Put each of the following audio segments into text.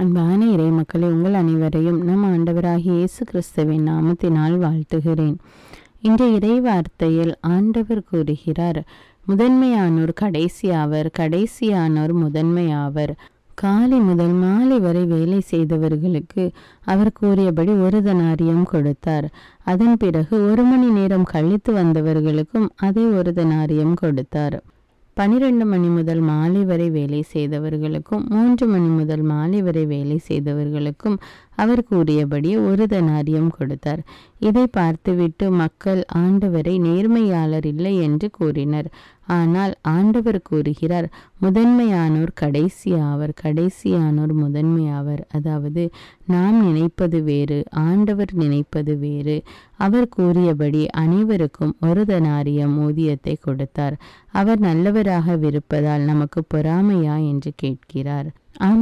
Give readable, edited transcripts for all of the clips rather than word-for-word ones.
அன்பான இறை மக்களை உங்கள் அனைவரையும் நம் ஆண்டவராகிய இயேசு கிறிஸ்துவின் நாமத்தினால் வாழ்த்துகிறேன். இன்றைய இறை வார்த்தையில் ஆண்டவர் கூறுகிறார், முதன்மையானோர் கடைசியாவர், கடைசியானோர் முதன்மையாவர். காலை முதல் மாலை வரை வேலை செய்தவர்களுக்கு அவர் கூறியபடி ஒரு தெனாரியம் கொடுத்தார். அதன் பிறகு 1 மணி நேரம் கழித்து வந்தவர்களுக்கும் அதே ஒரு தெனாரியம் கொடுத்தார். 12 மணி முதல் மாலை வரை வேலை செய்தவர்களுக்கும் 3 மணி முதல் மாலை வரை வேலை செய்தவர்களுக்கும் அவர் கூறியபடி ஒரு தெனாரியம் கொடுத்தார். இதை பார்த்துவிட்டு மக்கள் ஆண்டவரை நேர்மையாளர் இல்லை என்று கூறினர். ஆனால் ஆண்டவர் கூறுகிறார், முதன்மையானோர் கடைசியாவர், கடைசியானோர் முதன்மையாவர். அதாவது நாம் நினைப்பது வேறு, ஆண்டவர் நினைப்பது வேறு. அவர் கூறியபடி அனைவருக்கும் ஒரு தெனாரியம் ஊதியத்தை கொடுத்தார். அவர் நல்லவராகவிருப்பதால் நமக்கு பொறாமையா என்று கேட்கிறார்.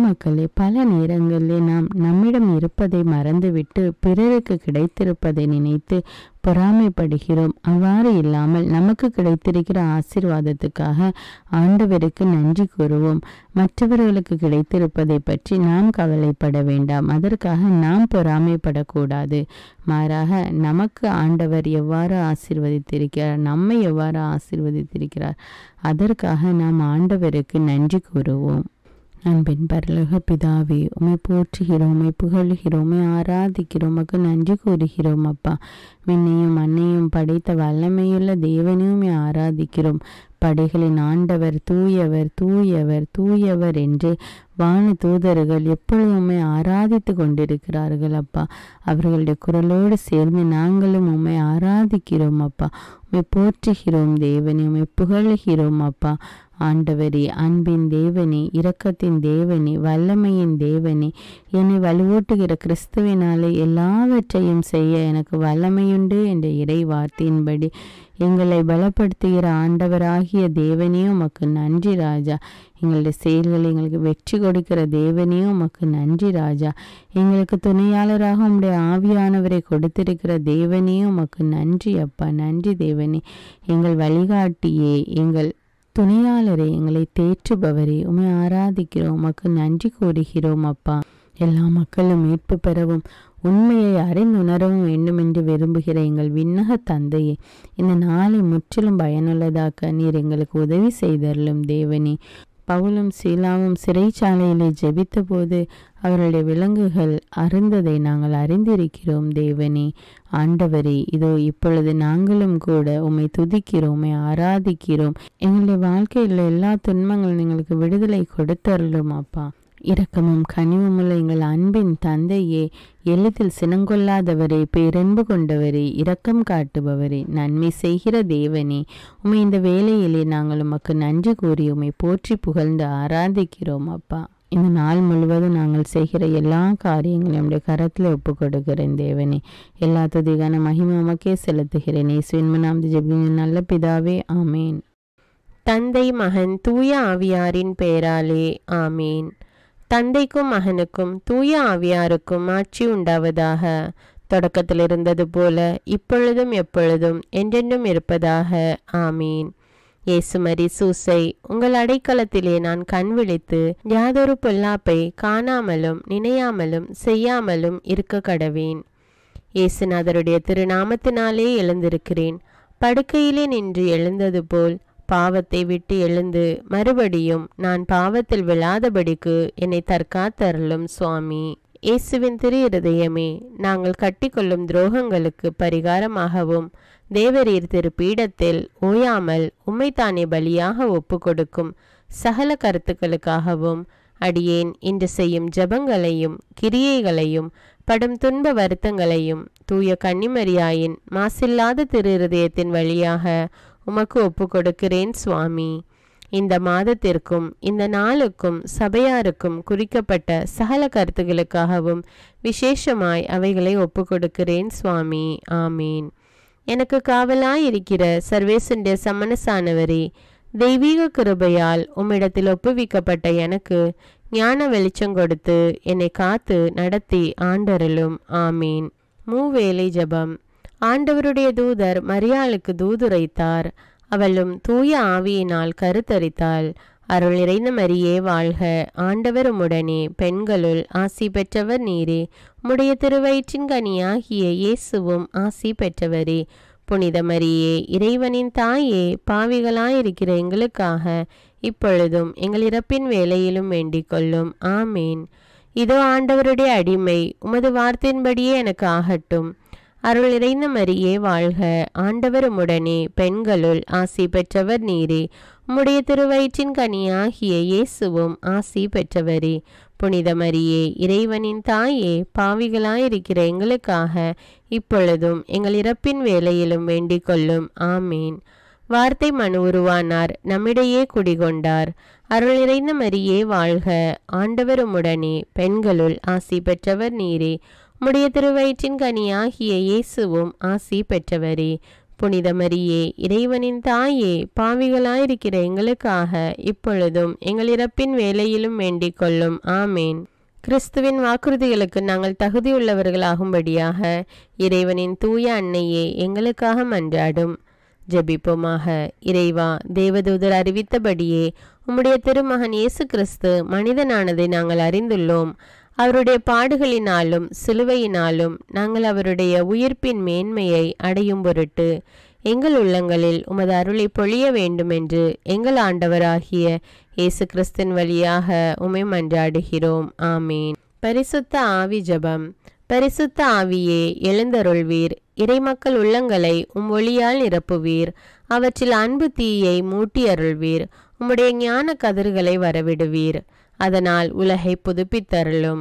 மக்களே, பல நேரங்களில் நாம் நம்மிடம் இருப்பதை மறந்துவிட்டு பிறருக்கு கிடைத்திருப்பதை நினைத்து பொறாமைப்படுகிறோம். அவ்வாறு இல்லாமல் நமக்கு கிடைத்திருக்கிற ஆசீர்வாதத்துக்காக ஆண்டவருக்கு நன்றி கூறுவோம். மற்றவர்களுக்கு கிடைத்திருப்பதை பற்றி நாம் கவலைப்பட வேண்டாம். அதற்காக நாம் பொறாமைப்படக்கூடாது. மாறாக நமக்கு ஆண்டவர் எவ்வாறு ஆசீர்வதித்திருக்கிறார், நம்மை எவ்வாறு ஆசீர்வதித்திருக்கிறார், அதற்காக நாம் ஆண்டவருக்கு நன்றி கூறுவோம். அன்பின் பரலோக பிதாவே, உம்மை போற்றுகிறோம், உம்மை புகழ்கிறோம், உம்மை ஆராதிக்கிறோம், உமக்கு நன்றி கூறுகிறோம். அப்பா, விண்ணையும் மண்ணையும் படைத்த வல்லமையுள்ள தேவனையும் உம்மை ஆராதிக்கிறோம். படைகளின் ஆண்டவர் தூயவர், தூயவர், தூயவர் என்று வான தூதர்கள் எப்பொழுதும் உம்மை ஆராதித்து கொண்டிருக்கிறார்கள். அப்பா, அவர்களுடைய குரலோடு சேர்ந்து நாங்களும் உம்மை ஆராதிக்கிறோம். அப்பா, உம்மை போற்றுகிறோம் தேவனே, உம்மை புகழ்கிறோம். அப்பா, ஆண்டவரே, அன்பின் தேவனே, இரக்கத்தின் தேவனே, வல்லமையின் தேவனே, என்னை வலுவூட்டுகிற கிறிஸ்துவினாலே எல்லாவற்றையும் செய்ய எனக்கு வல்லமையுண்டு என்ற இறை வார்த்தையின்படி எங்களை பலப்படுத்துகிற ஆண்டவராகிய தேவனே, உமக்கு நன்றி ராஜா. எங்களுடைய செயல்களை எங்களுக்கு வெற்றி கொடுக்கிற தேவனே, உமக்கு நன்றி ராஜா. எங்களுக்கு துணையாளராக உம்முடைய ஆவியானவரை கொடுத்திருக்கிற தேவனே, உமக்கு நன்றி அப்பா. நன்றி தேவனே, எங்கள் வழிகாட்டியே, எங்கள் துணையாளரே, எங்களை தேற்றுபவரே, உம்மை ஆராதிக்கிறோம், உமக்கு நன்றி கூறுகிறோம். அப்பா, எல்லா மக்களும் மீட்பு பெறவும் உண்மையை அறிந்துணரவும் வேண்டும் என்று விரும்புகிற எங்கள் விண்ணக தந்தையே, இந்த நாளை முற்றிலும் பயனுள்ளதாக்க நீர் எங்களுக்கு உதவி செய்தருளும் தேவனே. பவுலும் சீலாவும் சிறைச்சாலையிலே ஜெபித்த போது அவருடைய விலங்குகள் அருந்ததை நாங்கள் அறிந்திருக்கிறோம் தேவனே. ஆண்டவரே, இதோ இப்பொழுது நாங்களும் கூட உம்மை துதிக்கிறோம், உம்மை ஆராதிக்கிறோம். எங்களுடைய வாழ்க்கையில் எல்லா துன்பங்களும் எங்களுக்கு விடுதலை கொடுத்தருளும் அப்பா. இரக்கமும் கனிவுமுள்ள எங்கள் அன்பின் தந்தையே, எளிதில் சினங்கொள்ளாதவரே, பேரன்பு கொண்டவரே, இரக்கம் காட்டுபவரே, நன்மை செய்கிற தேவனே, உம்மை இந்த வேளையிலே நாங்கள் உமக்கு நன்றி கூறி உம்மை போற்றி புகழ்ந்து ஆராதிக்கிறோம் அப்பா. இந்த நாள் முழுவதும் நாங்கள் செய்கிற எல்லா காரியங்களையும் நம்முடைய கரத்தில் ஒப்பு கொடுக்கிறேன் தேவனே. எல்லா துதிகான மகிமை உமக்கே செலுத்துகிறேன். இயேசுவின் நாமத்தில் ஜெபிக்கிறேன் நல்ல பிதாவே, ஆமேன். தந்தை, மகன், தூய ஆவியாரின் பெயராலே ஆமேன். தந்தைக்கும் மகனுக்கும் தூய ஆவியாருக்கும் ஆட்சி உண்டாவதாக. தொடக்கத்தில் இருந்தது போல இப்பொழுதும் எப்பொழுதும் என்றென்றும் இருப்பதாக. ஆமீன். இயேசுமரி சூசை, உங்கள் அடைக்கலத்திலே நான் கண் விழித்து யாதொரு பொல்லாப்பை காணாமலும் நினையாமலும் செய்யாமலும் இருக்க கடவேன். இயேசுநாதருடைய திருநாமத்தினாலே எழுந்திருக்கிறேன். படுக்கையிலே நின்று எழுந்தது போல் பாவத்தை விட்டு எழுந்து மறுபடியும் நான் பாவத்தில் விழாதபடிக்கு என்னை தற்காத்தருளும் சுவாமி. இயேசுவின் திரு இருதயமே, நாங்கள் கட்டிக்கொள்ளும் துரோகங்களுக்கு பரிகாரமாகவும் தேவரீர் திரு பீடத்தில் ஓயாமல் உம்மைத்தானே பலியாக ஒப்பு கொடுக்கும் சகல கருத்துக்களுக்காகவும் அடியேன் இன்று செய்யும் ஜபங்களையும் கிரியைகளையும் படும் துன்ப வருத்தங்களையும் தூய கன்னிமரியாயின் மாசில்லாத திரு இருதயத்தின் வழியாக உமக்கு ஒப்பு கொடுக்கிறேன் சுவாமி. இந்த மாதத்திற்கும் இந்த நாளுக்கும் சபையாருக்கும் குறிக்கப்பட்ட சகல கருத்துகளுக்காகவும் விசேஷமாய் அவைகளை ஒப்பு கொடுக்கிறேன் சுவாமி. ஆமீன். எனக்கு காவலாயிருக்கிற சர்வேசுடைய சமனசானவரே, தெய்வீக கிருபையால் உம்மிடத்தில் ஒப்புவிக்கப்பட்ட எனக்கு ஞான வெளிச்சம் கொடுத்து என்னை காத்து நடத்தி ஆண்டருளும். ஆமீன். மூவேளை ஜபம். ஆண்டவருடைய தூதர் மரியாளுக்கு தூதுரைத்தார். அவளும் தூய ஆவியினால் கருத்தரித்தாள். அருள் நிறைந்த மரியே வாழ்க, ஆண்டவர் உம்முடனே, பெண்களுள் ஆசி பெற்றவர் நீரே. உம்முடைய திருவயிற்றின் கனியாகிய இயேசுவும் ஆசி பெற்றவரே. புனித மரியே, இறைவனின் தாயே, பாவிகளாயிருக்கிற எங்களுக்காக இப்பொழுதும் எங்கள் இறப்பின் வேளையிலும் வேண்டிக் கொள்ளும். ஆமேன். இதோ ஆண்டவருடைய அடிமை, உமது வார்த்தையின்படியே எனக்கு ஆகட்டும். அருள் நிறைந்த மரியே வாழ்க, ஆண்டவர் உம்முடனே, பெண்களுள் ஆசி பெற்றவர் நீரே. உம்முடைய திருவயிற்றின் கனியாகிய இயேசுவும் ஆசி பெற்றவரே. புனித மரியே, இறைவனின் தாயே, பாவிகளாயிருக்கிற எங்களுக்காக இப்பொழுதும் எங்கள் இறப்பின் வேளையிலும் வேண்டிக் கொள்ளும். ஆமேன். வார்த்தை மனு உருவானார், நம்மிடையே குடிகொண்டார். அருள் நிறைந்த மரியே வாழ்க, ஆண்டவர் உம்முடனே, பெண்களுள் ஆசி பெற்றவர் நீரே. உம்முடைய திருவயிற்றின் கனியாகிய இயேசுவும் ஆசி பெற்றவரே. புனித மரியே, இறைவனின் தாயே, பாவிகளாயிருக்கிற எங்களுக்காக இப்பொழுதும் எங்கள் இறப்பின் வேளையிலும் வேண்டிக் கொள்ளும். ஆமேன். கிறிஸ்துவின் வாக்குறுதிகளுக்கு நாங்கள் தகுதியுள்ளவர்களாகும்படியாக இறைவனின் தூய அன்னையே எங்களுக்காக மன்றாடும். ஜெபிப்போமாக. இறைவா, தேவதூதர் அறிவித்தபடியே உம்முடைய திருமகன் இயேசு கிறிஸ்து மனிதனானதை நாங்கள் அறிந்துள்ளோம். அவருடைய பாடுகளினாலும் சிலுவையினாலும் நாங்கள் அவருடைய உயிர்ப்பின் மேன்மையை அடையும் பொருட்டு எங்கள் உள்ளங்களில் உமது அருளை பொழிய வேண்டுமென்று எங்கள் ஆண்டவராகிய இயேசு கிறிஸ்தின் வழியாக உம்மை மன்றாடுகிறோம். ஆமீன். பரிசுத்த ஆவி ஜெபம். பரிசுத்த ஆவியே, எழுந்தருள்வீர். இறைமக்கள் உள்ளங்களை உம் ஒளியால் நிரப்புவீர். அவற்றில் அன்பு தீயை மூட்டி அருள்வீர். உம்முடைய ஞான கதிர்களை வரவிடுவீர். அதனால் உலகை புதுப்பித்தருளும்.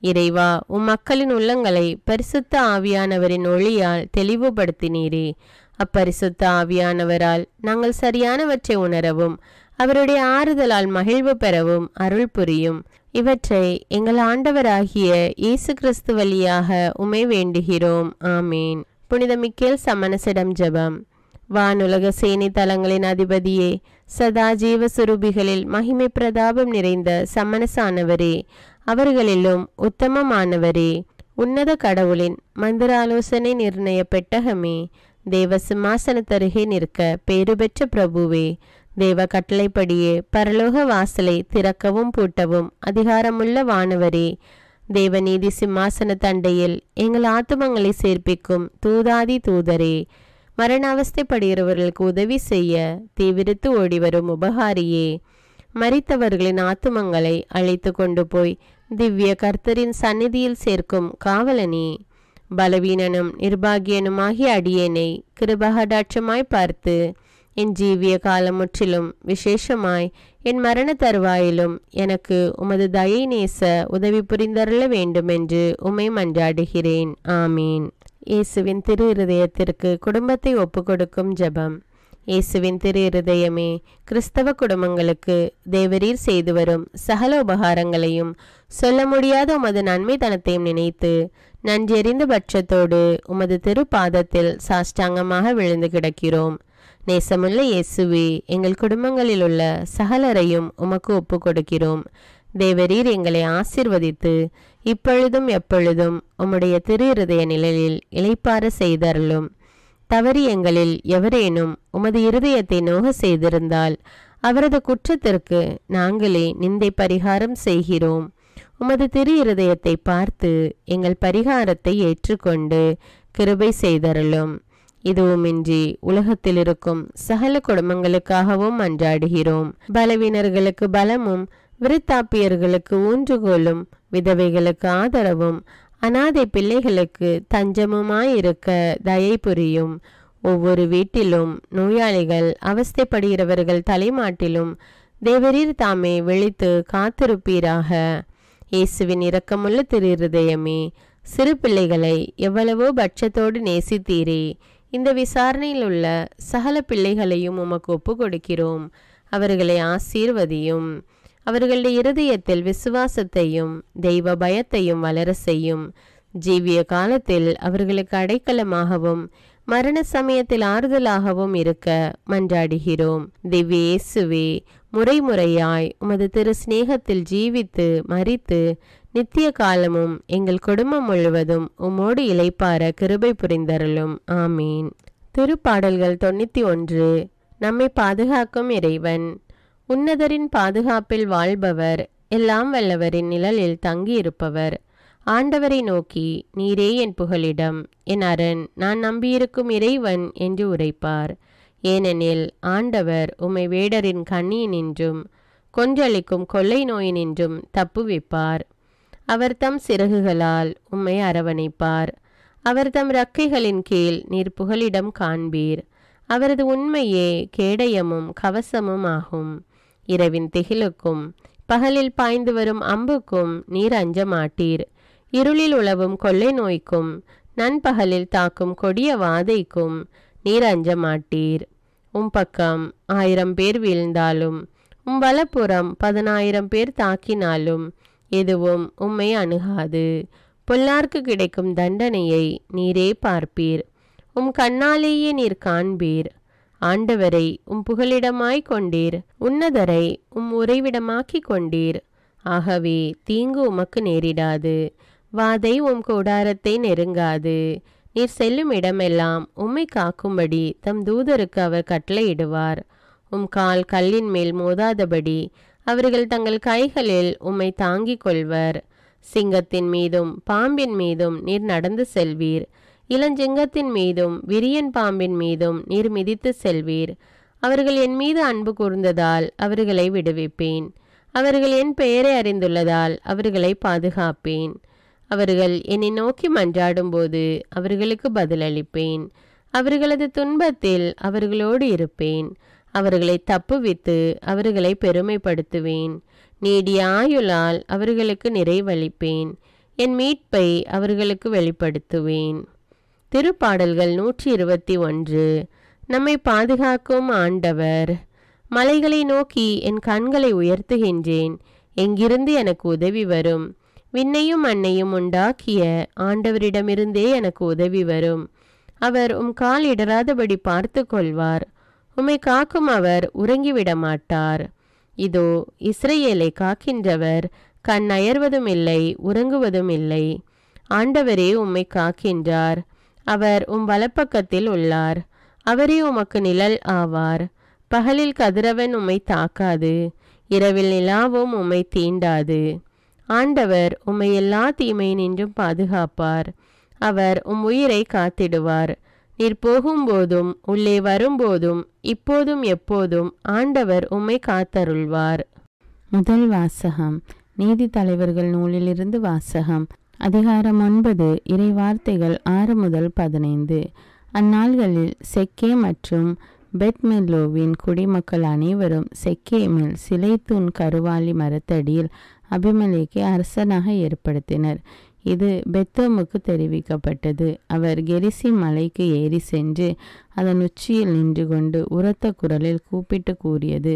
இறைவா, உம் மக்களின் உள்ளங்களை பரிசுத்த ஆவியானவரின் ஒளியால் தெளிவுபடுத்தினீரே. அப்பரிசுத்த ஆவியானவரால் நாங்கள் சரியானவற்றை உணரவும் அவருடைய ஆறுதலால் மகிழ்வு பெறவும் அருள் புரியும். இவற்றை எங்கள் ஆண்டவராகிய இயேசு கிறிஸ்து வழியாக உம்மை வேண்டுகிறோம். ஆமீன். புனித மிக்கேல் சமணசிடம் ஜெபம். வானுலக சேனை தலங்களின் அதிபதியே, சதா ஜீவ சுரூபிகளில் மகிமை பிரதாபம் நிறைந்த சமணசானவரே, அவர்களிலும் உத்தமமானவரே, உன்னத கடவுளின் மந்திராலோசனை நிர்ணய பெட்டகமே, தேவ சிம்மாசனத்தருகே நிற்க பேறு பெற்ற பிரபுவே, தேவ கட்டளைப்படியே பரலோக வாசலை திறக்கவும் பூட்டவும் அதிகாரமுள்ள வானவரே, தேவநீதி சிம்மாசன தண்டையில் எங்கள் ஆத்துமங்களை சேர்ப்பிக்கும் தூதாதி தூதரே, மரண அவஸ்தைப்படுகிறவர்களுக்கு உதவி செய்ய தீவிரித்து ஓடிவரும் உபகாரியே, மரித்தவர்களின் ஆத்துமங்களை அழைத்து கொண்டு போய் திவ்ய கர்த்தரின் சந்நிதியில் சேர்க்கும் காவலனே, பலவீனனும் நிர்பாகியனுமாகிய அடியேனை கிருபகடாட்சமாய் பார்த்து என் ஜீவிய காலம் முற்றிலும் விசேஷமாய் என் மரண தருவாயிலும் எனக்கு உமது தயை நேச உதவி புரிந்தருள வேண்டுமென்று உம்மை மன்றாடுகிறேன். ஆமீன். இயேசுவின் திரு இருதயத்திற்கு குடும்பத்தை ஒப்புக்கொடுக்கும் ஜெபம். இயேசுவின் திரு இருதயமே, கிறிஸ்தவ குடும்பங்களுக்கு தேவரீர் செய்து வரும் சகல உபகாரங்களையும் சொல்ல முடியாத உமது நன்மைத்தனத்தையும் நினைத்து நன்றெறிந்த பட்சத்தோடு உமது திருப்பாதத்தில் சாஷ்டாங்கமாக விழுந்து கிடக்கிறோம். நேசமுள்ள இயேசுவே, எங்கள் குடும்பங்களில் உள்ள சகலரையும் உமக்கு ஒப்பு கொடுக்கிறோம். தேவரீர் எங்களை ஆசீர்வதித்து இப்பொழுதும் எப்பொழுதும் உம்முடைய திரு இருதய நிழலில் இளைப்பாற செய்தருளும். தவறி எங்களில் எவரேனும் உமது இருதயத்தை நோக செய்திருந்தால் அவரது குற்றத்திற்கு நாங்களே நிந்தை பரிகாரம் செய்கிறோம். உமது திரு இருதயத்தை பார்த்து எங்கள் பரிகாரத்தை ஏற்றுக்கொண்டு கிருபை செய்தருளும். இதுவுமின்றி உலகத்தில் இருக்கும் சகல குடும்பங்களுக்காகவும் மன்றாடுகிறோம். பலவீனர்களுக்கு பலமும், விருத்தாப்பியர்களுக்கு ஊன்றுகோலும், விதவைகளுக்கு ஆதரவும், அநாதை பிள்ளைகளுக்கு தஞ்சமுமாயிருக்க தயை புரியும். ஒவ்வொரு வீட்டிலும் நோயாளிகள் அவஸ்தைப்படுகிறவர்கள் தலைமாட்டிலும் தேவரீர் தாமே விழித்து காத்திருப்பீராக. இயேசுவின் இரக்கமுள்ள திரு இருதயமே, சிறு பிள்ளைகளை எவ்வளவோ பட்சத்தோடு நேசித்தீரே. இந்த விசாரணையில் உள்ள சகல பிள்ளைகளையும் உமக்கு ஒப்பு கொடுக்கிறோம். அவர்களை ஆசீர்வதியும். அவர்களுடைய இருதயத்தில் விசுவாசத்தையும் தெய்வ பயத்தையும் வளர செய்யும். ஜீவிய காலத்தில் அவர்களுக்கு அடைக்கலமாகவும் மரண சமயத்தில் ஆறுதலாகவும் இருக்க மன்றாடுகிறோம். திவ்ய இயேசுவே, முறைமுறையாய் உமது திரு சிநேகத்தில் ஜீவித்து மரித்து நித்திய காலமும் எங்கள் குடும்பம் முழுவதும் உம்மோடு இளைப்பார கிருபை புரிந்தருளும். ஆமீன். திருப்பாடல்கள் 91. நம்மை பாதுகாக்கும் இறைவன். உன்னதரின் பாதுகாப்பில் வாழ்பவர், எல்லாம் வல்லவரின் நிழலில் தங்கியிருப்பவர். ஆண்டவரை நோக்கி, நீரே என் புகலிடம், என் அரண், நான் நம்பியிருக்கும் இறைவன் என்று உரைப்பார். ஏனெனில் ஆண்டவர் உம்மை வேடரின் கண்ணியினின்றும் கொன்றளிக்கும் கொள்ளை நோயினின்றும் தப்புவிப்பார். அவர் தம் சிறகுகளால் உம்மை அரவணைப்பார். அவர் தம் இறக்கைகளின் கீழ் நீர் புகலிடம் காண்பீர். அவரது உண்மையே கேடயமும் கவசமும் ஆகும். இரவின் திகிலுக்கும் பகலில் பாய்ந்து வரும் அம்புக்கும் நீர் அஞ்ச மாட்டீர். இருளில் உலவும் கொள்ளை நோய்க்கும் நண்பகலில் தாக்கும் கொடிய வாதைக்கும் நீர் அஞ்ச மாட்டீர். உம் பக்கம் 1000 பேர் வீழ்ந்தாலும் உம் வலப்புறம் 10,000 பேர் தாக்கினாலும் எதுவும் உம்மை அணுகாது. பொல்லார்க்கு கிடைக்கும் தண்டனையை நீரே பார்ப்பீர். உம் கண்ணாலேயே நீர் காண்பீர். ஆண்டவரை உம் புகலிடமாய் கொண்டீர். உன்னதரை உம் உறைவிடமாக்கி கொண்டீர். ஆகவே தீங்கு உமக்கு நேரிடாது. வாதை உம் கூடாரத்தை நெருங்காது. நீர் செல்லும் இடமெல்லாம் உம்மை காக்கும்படி தம் தூதருக்கு அவர் கட்டளையிடுவார். உம் கால் கல்லின் மேல் மோதாதபடி அவர்கள் தங்கள் கைகளில் உம்மை தாங்கிக் கொள்வர். சிங்கத்தின் மீதும் பாம்பின் மீதும் நீர் நடந்து செல்வீர். இளஞ்சிங்கத்தின் மீதும் விரியன் பாம்பின் மீதும் நீர் மிதித்து செல்வீர். அவர்கள் என் மீது அன்பு கூர்ந்ததால் அவர்களை விடுவிப்பேன். அவர்கள் என் பெயரை அறிந்துள்ளதால் அவர்களை பாதுகாப்பேன். அவர்கள் என்னை நோக்கி மன்றாடும்போது அவர்களுக்கு பதிலளிப்பேன். அவர்களது துன்பத்தில் அவர்களோடு இருப்பேன். அவர்களை தப்புவித்து அவர்களை பெருமைப்படுத்துவேன். நீடிய ஆயுளால் அவர்களுக்கு நிறைவளிப்பேன். என் மீட்பை அவர்களுக்கு வெளிப்படுத்துவேன். திருப்பாடல்கள் 121. நம்மை பாதுகாக்கும் ஆண்டவர். மலைகளை நோக்கி என் கண்களை உயர்த்துகின்றேன். எங்கிருந்து எனக்கு உதவி வரும்? விண்ணையும் மண்ணையும் உண்டாக்கிய ஆண்டவரிடமிருந்தே எனக்கு உதவி வரும். அவர் உம் கால் இடராதபடி பார்த்து கொள்வார். உம்மை காக்கும் அவர் உறங்கிவிட மாட்டார். இதோ இஸ்ரவேலை காக்கின்றவர் கண் அயர்வதும் இல்லை, உறங்குவதும் இல்லை. ஆண்டவரே உம்மை காக்கின்றார். அவர் உம் வலப்பக்கத்தில் உள்ளார். அவரே உமக்கு நிழல் ஆவார். பகலில் கதிரவன் உம்மை தாக்காது, இரவில் நிலாவும் உம்மை தீண்டாது. ஆண்டவர் உம்மை எல்லா தீமையினின்றும் பாதுகாப்பார். அவர் உம் உயிரை காத்திடுவார். நீர் போகும்போதும் உள்ளே வரும்போதும் இப்போதும் எப்போதும் ஆண்டவர் உம்மை காத்தருள்வார். முதல் வாசகம். நீதித்தலைவர்கள் நூலிலிருந்து வாசகம். அதிகாரம் 9. இறை வார்த்தைகள் 6 முதல் 15. அந்நாள்களில் செக்கே மற்றும் பெத்மெல்லோவின் குடிமக்கள் அனைவரும் செக்கேமில் சிலைத்தூண் கருவாலி மரத்தடியில் அபிமெலேக்கை அரசனாக ஏற்படுத்தினர். இது பெத்தோமுக்கு தெரிவிக்கப்பட்டது. அவர் கெரிசிம் மலைக்கு ஏறி சென்று அதன் உச்சியில் நின்று கொண்டு உரத்த குரலில் கூப்பிட்டு கூறியது,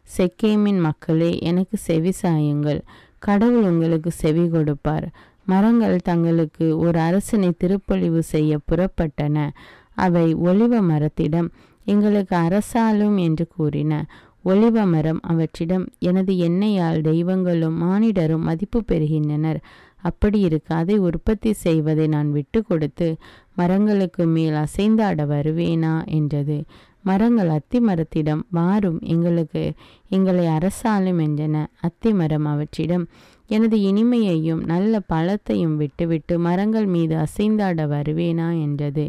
செக்கேமின் மக்களே, எனக்கு செவி சாயுங்கள். கடவுள் உங்களுக்கு செவி கொடுப்பார். மரங்கள் தங்களுக்கு ஒரு அரசனை திருப்பொழிவு செய்ய புறப்பட்டன. அவை ஒலிவ மரத்திடம், எங்களுக்கு அரசாலும் என்று கூறின. ஒலிவ மரம் அவற்றிடம், எனது எண்ணெயால் தெய்வங்களும் மானிடரும் மதிப்பு பெறுகின்றனர். அப்படி இருக்க அதை உற்பத்தி செய்வதை நான் விட்டு கொடுத்து மரங்களுக்கு மேல் அசைந்தாட வருவேனா என்றது. மரங்கள் அத்தி மரத்திடம், வாரும், எங்களை அரசாலும் என்றன. அத்தி மரம் அவற்றிடம், எனது இனிமையையும் நல்ல பழத்தையும் விட்டுவிட்டு மரங்கள் மீது அசைந்தாட வருவேனா என்றது.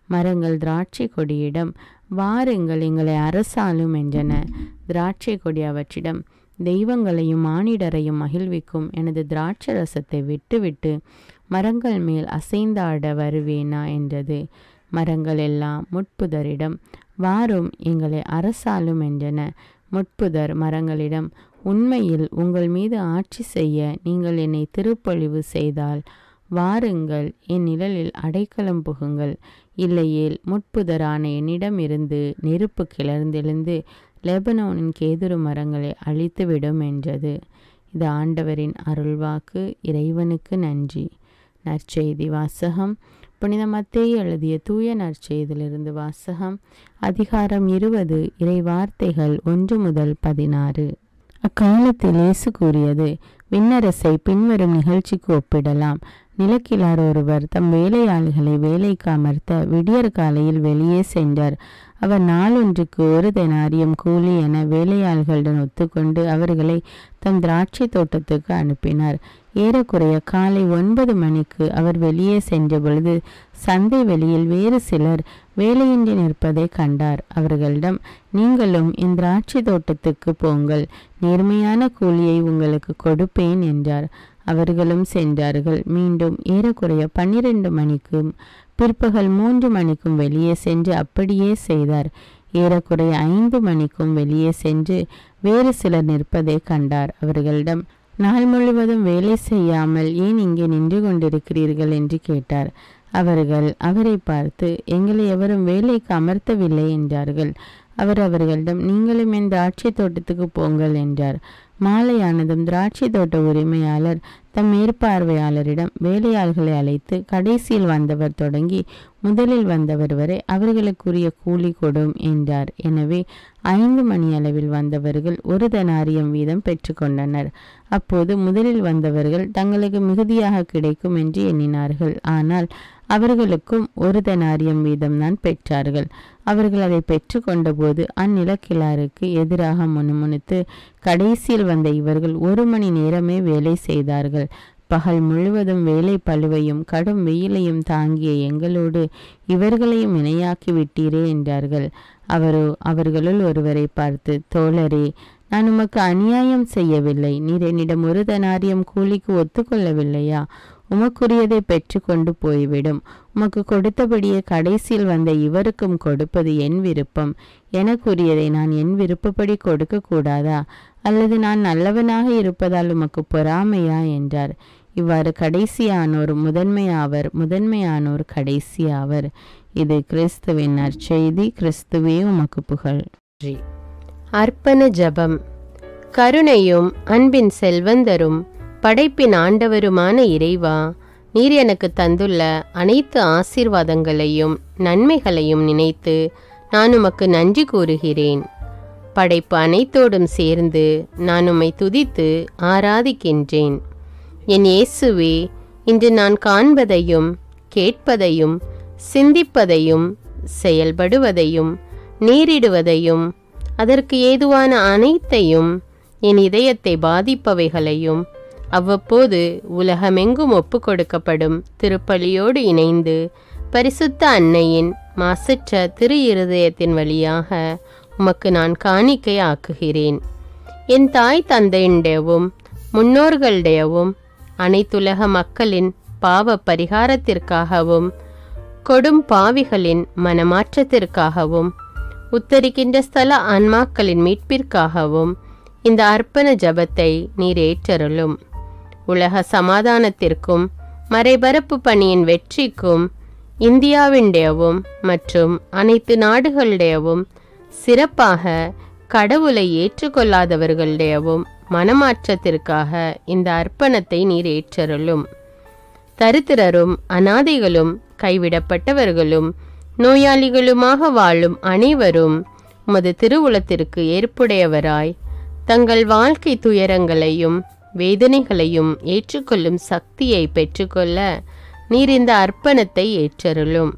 மரங்கள் திராட்சை கொடியிடம், வாருங்கள், எங்களை அரசாலும் என்றன. திராட்சை கொடி அவற்றிடம், தெய்வங்களையும் மானிடரையும் மகிழ்விக்கும் எனது திராட்சை ரசத்தை விட்டுவிட்டு மரங்கள் மேல் அசைந்தாட வருவேனா என்றது. மரங்கள் எல்லாம் முட்புதரிடம், வாரும், எங்களை அரசாலும் என்றன. முட்புதர் மரங்களிடம், உண்மையில் உங்கள் மீது ஆட்சி செய்ய நீங்கள் என்னை திருப்பொழிவு செய்தால் வாருங்கள், என் நிழலில் அடைக்கலம் புகுங்கள். இல்லையேல் முட்புதரான என்னிடம் இருந்து நெருப்பு கிளர்ந்தெழுந்து லெபனோனின் கேதுரு மரங்களை அழித்துவிடும் என்றது. இது ஆண்டவரின் அருள்வாக்கு. இறைவனுக்கு நன்றி. நற்செய்தி வாசகம். புனித மத்தேயு எழுதிய தூய நற்செய்தியிலிருந்து வாசகம். அதிகாரம் 20. இறை வார்த்தைகள் 1 முதல் 16. அக்காலத்தில் இயேசு கூறியது, விண்ணரசை பின்வரும் நிகழ்ச்சிக்கு ஒப்பிடலாம். நிலக்கிழார் ஒருவர் தம் வேலையாள்களை வேலைக்கு அமர்த்த விடியற் காலையில் வெளியே சென்றார். அவர் நாளொன்றுக்கு 1 தெனாரியம் கூலி என வேலையாள்களுடன் ஒத்துக்கொண்டு அவர்களை தம் திராட்சை தோட்டத்துக்கு அனுப்பினார். ஏறக்குறைய காலை 9 மணிக்கு அவர் வெளியே சென்ற பொழுது சந்தை வெளியில் வேறு சிலர் வேலையின்றி நிற்பதை கண்டார். அவர்களிடம், நீங்களும் என் திராட்சை தோட்டத்துக்கு போங்கள், நேர்மையான கூலியை உங்களுக்கு கொடுப்பேன் என்றார். அவர்களும் சென்றார்கள். மீண்டும் ஏறக்குறைய 12 மணிக்கும் பிற்பகல் 3 மணிக்கும் வெளியே சென்று அப்படியே செய்தார். ஏறக்குறைய 5 மணிக்கும் வெளியே சென்று வேறு சிலர் நிற்பதை கண்டார். அவர்களிடம், நாள் முழுவதும் வேலை செய்யாமல் ஏன் இங்கே நின்று கொண்டிருக்கிறீர்கள் என்று கேட்டார். அவர்கள் அவரை பார்த்து, எங்களை எவரும் வேலைக்கு அமர்த்தவில்லை என்றார்கள். அவர் அவர்களிடம், நீங்களும் என் திராட்சை தோட்டத்துக்கு போங்கள் என்றார். மாலையானதும் திராட்சை தோட்ட உரிமையாளர் தம் மேற்பார்வையாளரிடம் வேலையாள்களை அழைத்து, கடைசியில் வந்தவர் தொடங்கி முதலில் வந்தவர் வரை அவர்களுக்குரிய கூலி கொடும் என்றார். எனவே 5 மணி அளவில் வந்தவர்கள் 1 தெனாரியம் வீதம் பெற்றுக்கொண்டனர். அப்போது முதலில் வந்தவர்கள் தங்களுக்கு மிகுதியாக கிடைக்கும் என்று எண்ணினார்கள். ஆனால் அவர்களுக்கும் 1 தெனாரியம் வீதம்தான் பெற்றார்கள். அவர்கள் அதை பெற்றுக்கொண்ட போது அந்நிலக்கிழாருக்கு எதிராக முணுமுணுத்து, கடைசியில் வந்த இவர்கள் 1 மணி நேரமே வேலை செய்தார்கள். பகல் முழுவதும் வேலை பளுவையும் கடும் வெயிலையும் தாங்கிய எங்களோடு இவர்களையும் இணையாக்கி விட்டீரே என்றார்கள். அவர்களுள் ஒருவரை பார்த்து, தோழரே, நான் உமக்கு அநியாயம் செய்யவில்லை. நீர் என்னிடம் 1 தெனாரியம் கூலிக்கு ஒத்துக்கொள்ளவில்லையா? உமக்குரியதை பெற்று கொண்டு போய்விடும். உமக்கு கொடுத்தபடியே கடைசியில் வந்த இவருக்கும் கொடுப்பது என் விருப்பம். எனக்குரியதை நான் என் விருப்பப்படி கொடுக்க கூடாதா? அல்லது நான் நல்லவனாக இருப்பதால் உமக்கு பொறாமையா என்றார். இவ்வாறு கடைசியானோர் முதன்மையாவர், முதன்மையானோர் கடைசியாவர். இது கிறிஸ்துவின் நற்செய்தி. கிறிஸ்துவே உமக்கு புகழ். அர்ப்பண ஜெபம். கருணையும் அன்பின் செல்வந்தரும் படைப்பின் ஆண்டவருமான இறைவா, நீர் எனக்கு தந்துள்ள அனைத்து ஆசீர்வாதங்களையும் நன்மைகளையும் நினைத்து நான் உமக்கு நன்றி கூறுகிறேன். படைப்பு அனைத்தோடும் சேர்ந்து நான் உம்மை துதித்து ஆராதிக்கின்றேன். என் இயேசுவே, இன்று நான் காண்பதையும் கேட்பதையும் சிந்திப்பதையும் செயல்படுவதையும் நேரிடுவதையும் அதற்கு ஏதுவான அனைத்தையும் என் இதயத்தை பாதிப்பவைகளையும் அவ்வப்போது உலகமெங்கும் ஒப்பு கொடுக்கப்படும் திருப்பலியோடு இணைந்து பரிசுத்த அன்னையின் மாசற்ற திரு இருதயத்தின் வழியாக உமக்கு நான் காணிக்கை ஆக்குகிறேன். என் தாய் தந்தையுடையவும் முன்னோர்களுடையவும் அனைத்துலக மக்களின் பாவ பரிகாரத்திற்காகவும் கொடும் பாவிகளின் மனமாற்றத்திற்காகவும் உத்தரிக்கின்ற ஸ்தல ஆன்மாக்களின் மீட்பிற்காகவும் இந்த அர்ப்பண ஜபத்தை நீர் ஏற்றருளும். உலக சமாதானத்திற்கும் மறைபரப்பு பணியின் வெற்றிக்கும் இந்தியாவின்டையவும் மற்றும் அனைத்து நாடுகளுடையவும் சிறப்பாக கடவுளை ஏற்றுக்கொள்ளாதவர்களுடையவும் மனமாற்றத்திற்காக இந்த அர்ப்பணத்தை நீர் ஏற்றருளும். தரித்திரரும் அனாதைகளும் கைவிடப்பட்டவர்களும் நோயாளிகளுமாக வாழும் அனைவரும் உமது திருவுளத்திற்கு ஏற்புடையவராய் தங்கள் வாழ்க்கை துயரங்களையும் வேதனைகளையும் ஏற்றுக்கொள்ளும் சக்தியை பெற்றுக்கொள்ள நீர் இந்த அர்ப்பணத்தை ஏற்றருளும்.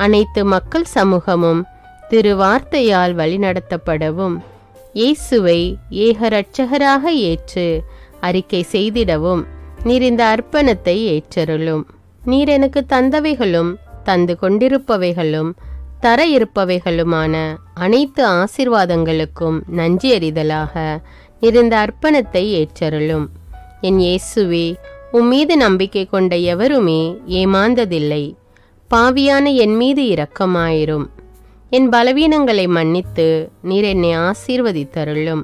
அனைத்து மக்கள் சமூகமும் திருவார்த்தையால் வழிநடத்தப்படவும் இயேசுவை ஏக இரட்சகராக ஏற்று அறிக்கை செய்திடவும் நீர் இந்த அர்ப்பணத்தை ஏற்றருளும். நீர் எனக்கு தந்தவைகளும் தந்து கொண்டிருப்பவைகளும் தர இருப்பவைகளுமான அனைத்து ஆசீர்வாதங்களுக்கும் நன்றி அறிதலாக நீர் இந்த அர்ப்பணத்தை ஏற்றருளும். என் இயேசுவே, உம்மீது நம்பிக்கை கொண்ட எவருமே ஏமாந்ததில்லை. பாவியான என் மீது இரக்கமாயிரும். என் பலவீனங்களை மன்னித்து நீர் என்னை ஆசீர்வதித்தருளும்.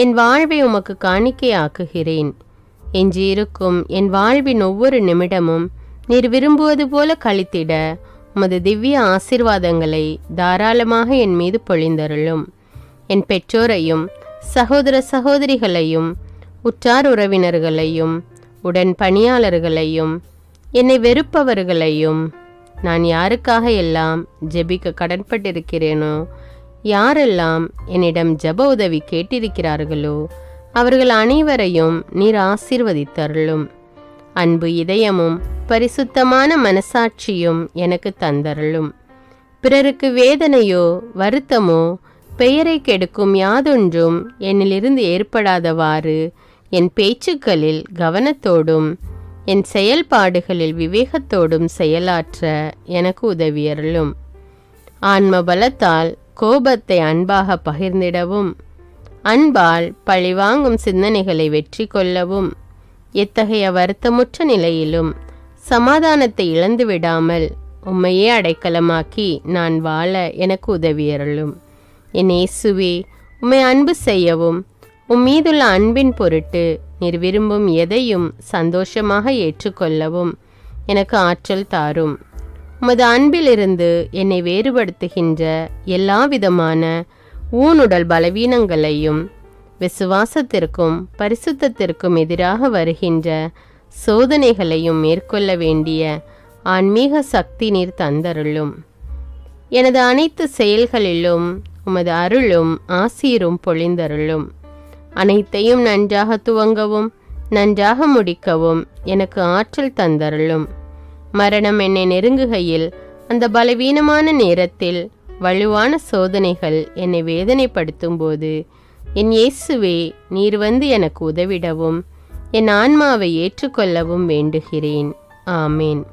என் வாழ்வை உமக்கு காணிக்கையாக்குகிறேன். எஞ்சியிருக்கும் என் வாழ்வின் ஒவ்வொரு நிமிடமும் நீர் விரும்புவது போல கழித்திட உமது திவ்ய ஆசீர்வாதங்களை தாராளமாக என் மீது பொழிந்தருளும். என் பெற்றோரையும் சகோதர சகோதரிகளையும் உற்றார் உறவினர்களையும் உடன் பணியாளர்களையும் என்னை வெறுப்பவர்களையும் நான் யாருக்காக எல்லாம் ஜெபிக்க கடன்பட்டிருக்கிறேனோ, யாரெல்லாம் என்னிடம் ஜெப உதவி கேட்டிருக்கிறார்களோ அவர்கள் அனைவரையும் நீர் ஆசீர்வதித்தருளும். அன்பு இதயமும் பரிசுத்தமான மனசாட்சியும் எனக்கு தந்தருளும். பிறருக்கு வேதனையோ வருத்தமோ பெயரை கெடுக்கும் யாதொன்றும் என்னிலிருந்து ஏற்படாதவாறு என் பேச்சுக்களில் கவனத்தோடும் என் செயல்பாடுகளில் விவேகத்தோடும் செயலாற்ற எனக்கு உதவியருளும். ஆன்ம பலத்தால் கோபத்தை அன்பாக பகிர்ந்திடவும், அன்பால் பழிவாங்கும் சிந்தனைகளை வெற்றி கொள்ளவும், எத்தகைய வருத்தமுற்ற நிலையிலும் சமாதானத்தை இழந்து விடாமல் உம்மையே அடைக்கலமாக்கி நான் வாழ எனக்கு உதவியருளும். என் இயேசுவே, உம்மை அன்பு செய்யவும் மீதுள்ள அன்பின் பொருட்டு நீர் விரும்பும் எதையும் சந்தோஷமாக ஏற்றுக்கொள்ளவும் எனக்கு ஆற்றல் தாரும். உமது அன்பிலிருந்து என்னை வேறுபடுத்துகின்ற எல்லா விதமான ஊனுடல் பலவீனங்களையும் விசுவாசத்திற்கும் பரிசுத்தத்திற்கும் எதிராக வருகின்ற சோதனைகளையும் மேற்கொள்ள வேண்டிய ஆன்மீக சக்தி நீர் தந்தருளும். எனது அனைத்து செயல்களிலும் உமது அருளும் ஆசீரும் பொழிந்தருளும். அனைத்தையும் நன்றாக துவங்கவும் நன்றாக முடிக்கவும் எனக்கு ஆற்றல் தந்தருளும். மரணம் என்னை நெருங்குகையில் அந்த பலவீனமான நேரத்தில் வலுவான சோதனைகள் என்னை வேதனைப்படுத்தும் போது என் இயேசுவே, நீர் வந்து எனக்கு உதவிடவும் என் ஆன்மாவை ஏற்றுக்கொள்ளவும் வேண்டுகிறேன். ஆமேன்.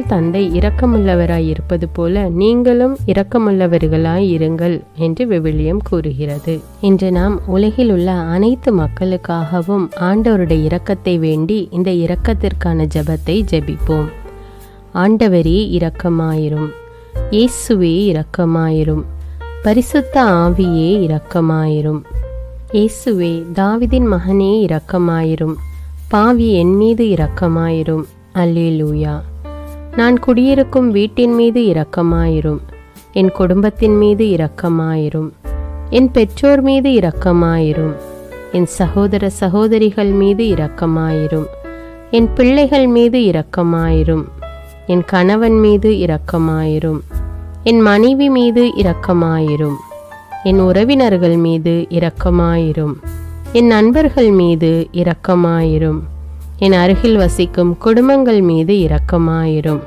தந்தை இரக்கமுள்ளவராய் இருப்பது போல நீங்களும் இரக்கமுள்ளவர்களாய் இருங்கள் என்று விவிலியம் கூறுகிறது. இன்று நாம் உலகில் உள்ள அனைத்து மக்களுக்காகவும் ஆண்டவருடைய இரக்கத்தை வேண்டி இந்த இரக்கத்திற்கான ஜெபத்தை ஜெபிப்போம். ஆண்டவரே இரக்கமாயிரும். இயேசுவே இரக்கமாயிரும். பரிசுத்த ஆவியே இரக்கமாயிரும். இயேசுவே, தாவீதின் மகனே இரக்கமாயிரும். பாவி என் மீது இரக்கமாயிரும். அல்லேலூயா. நான் குடியிருக்கும் வீட்டின் மீது இரக்கமாயிரும். என் குடும்பத்தின் மீது இரக்கமாயிரும். என் பெற்றோர் மீது இரக்கமாயிரும். என் சகோதர சகோதரிகள் மீது இரக்கமாயிரும். என் பிள்ளைகள் மீது இரக்கமாயிரும். என் கணவன் மீது இரக்கமாயிரும். என் மனைவி மீது இரக்கமாயிரும். என் உறவினர்கள் மீது இரக்கமாயிரும். என் நண்பர்கள் மீது இரக்கமாயிரும். என் அருகில் வசிக்கும் குடும்பங்கள் மீது இரக்கமாயிரும்.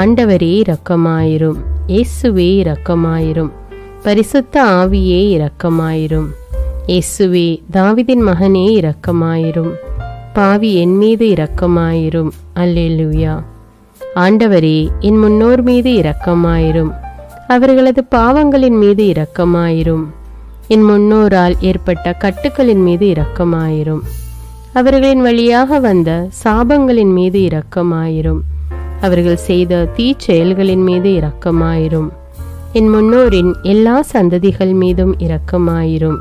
ஆண்டவரே இரக்கமாயிரும். இயேசுவே இரக்கமாயிரும். பரிசுத்த ஆவியே இரக்கமாயிரும். இயேசுவே, தாவீதின் மகனே இரக்கமாயிரும். பாவி என் மீது இரக்கமாயிரும். அல்லேலூயா. ஆண்டவரே, என் முன்னோர் மீது இரக்கமாயிரும். அவர்களது பாவங்களின் மீது இரக்கமாயிரும். என் முன்னோரால் ஏற்பட்ட கட்டுக்களின் மீது இரக்கமாயிரும். அவர்களின் வழியாக வந்த சாபங்களின் மீது இரக்கமாயிரும். அவர்கள் செய்த தீச்செயல்களின் மீது இரக்கமாயிரும். என் முன்னோரின் எல்லா சந்ததிகள் மீதும் இரக்கமாயிரும்.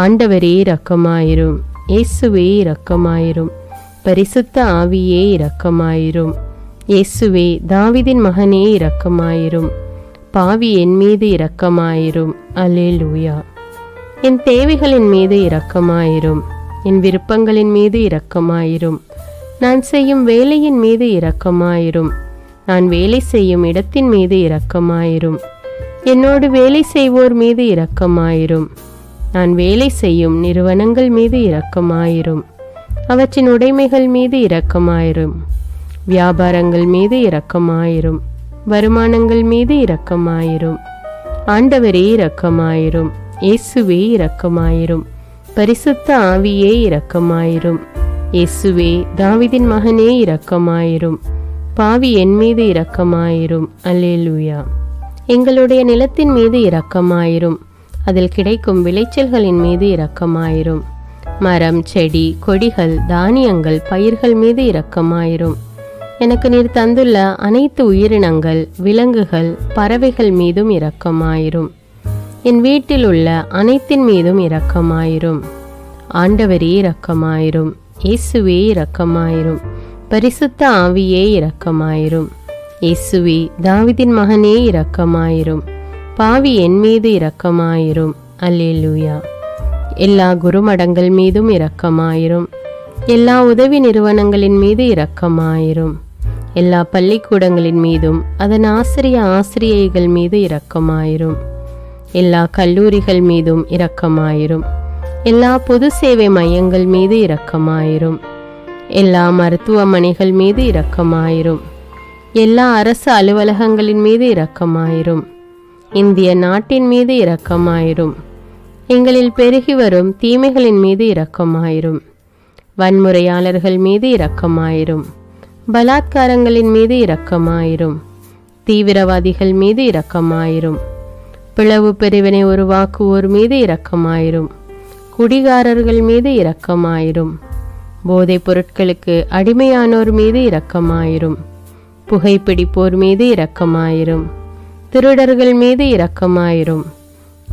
ஆண்டவரே இரக்கமாயிரும். இயேசுவே இரக்கமாயிரும். பரிசுத்த ஆவியே இரக்கமாயிரும். இயேசுவே, தாவீதின் மகனே இரக்கமாயிரும். பாவி என் மீது இரக்கமாயிரும். அல்லேலூயா. என் தேவைகளின் மீது இரக்கமாயிரும். என் விருப்பங்களின் மீது இரக்கமாயிரும். நான் செய்யும் வேலையின் மீது இரக்கமாயிரும். நான் வேலை செய்யும் இடத்தின் மீது இரக்கமாயிரும். என்னோடு வேலை செய்வோர் மீது இரக்கமாயிரும். நான் வேலை செய்யும் நிறுவனங்கள் மீது இரக்கமாயிரும். அவற்றின் உடைமைகள் மீது இரக்கமாயிரும். வியாபாரங்கள் மீது இரக்கமாயிரும். வருமானங்கள் மீது இரக்கமாயிரும். ஆண்டவரே இரக்கமாயிரும். இயேசுவே இரக்கமாயிரும். பரிசுத்த ஆவியே இரக்கமாயிரும். இயேசுவே, தாவீதின் மகனே இரக்கமாயிரும். பாவி என் மீது இரக்கமாயிரும். அல்லேலூயா. எங்களுடைய நிலத்தின் மீது இரக்கமாயிரும். அதில் கிடைக்கும் விளைச்சல்களின் மீது இரக்கமாயிரும். மரம், செடி, கொடிகள், தானியங்கள், பயிர்கள் மீது இரக்கமாயிரும். எனக்கு நீர் தந்துள்ள அனைத்து உயிரினங்கள், விலங்குகள், பறவைகள் மீதும் இரக்கமாயிரும். என் வீட்டில் உள்ள அனைத்தின் மீதும் இரக்கமாயிரும். ஆண்டவரே இரக்கமாயிரும். இயேசுவே இரக்கமாயிரும். பரிசுத்த ஆவியே இரக்கமாயிரும். இயேசுவே, தாவீதின் மகனே இரக்கமாயிரும். பாவி என் மீது இரக்கமாயிரும். அல்லேலூயா. எல்லா குருமடங்கள் மீதும் இரக்கமாயிரும். எல்லா உதவி நிறுவனங்களின் மீது இரக்கமாயிரும். எல்லா பள்ளிக்கூடங்களின் மீதும் அதன் ஆசிரியைகள் மீது இரக்கமாயிரும். எல்லா கல்லூரிகள் மீதும் இரக்கமாயிரும். எல்லா பொது சேவை மையங்கள் மீது இரக்கமாயிரும். எல்லா மருத்துவமனைகள் மீது இரக்கமாயிரும். எல்லா அரசு அலுவலகங்களின் மீது இரக்கமாயிரும். இந்திய நாட்டின் மீது இரக்கமாயிரும். எங்களில் பெருகி வரும் தீமைகளின் மீது இரக்கமாயிரும். வன்முறையாளர்கள் மீது இரக்கமாயிரும். பலாத்காரங்களின் மீது இரக்கமாயிரும். தீவிரவாதிகள் மீது இரக்கமாயிரும். பிளவு பிரிவினை உருவாக்குவோர் மீது இரக்கமாயிரும். குடிகாரர்கள் மீது இரக்கமாயிரும். போதைப் பொருட்களுக்கு அடிமையானோர் மீது இரக்கமாயிரும். புகைப்பிடிப்போர் மீது இரக்கமாயிரும். திருடர்கள் மீது இரக்கமாயிரும்.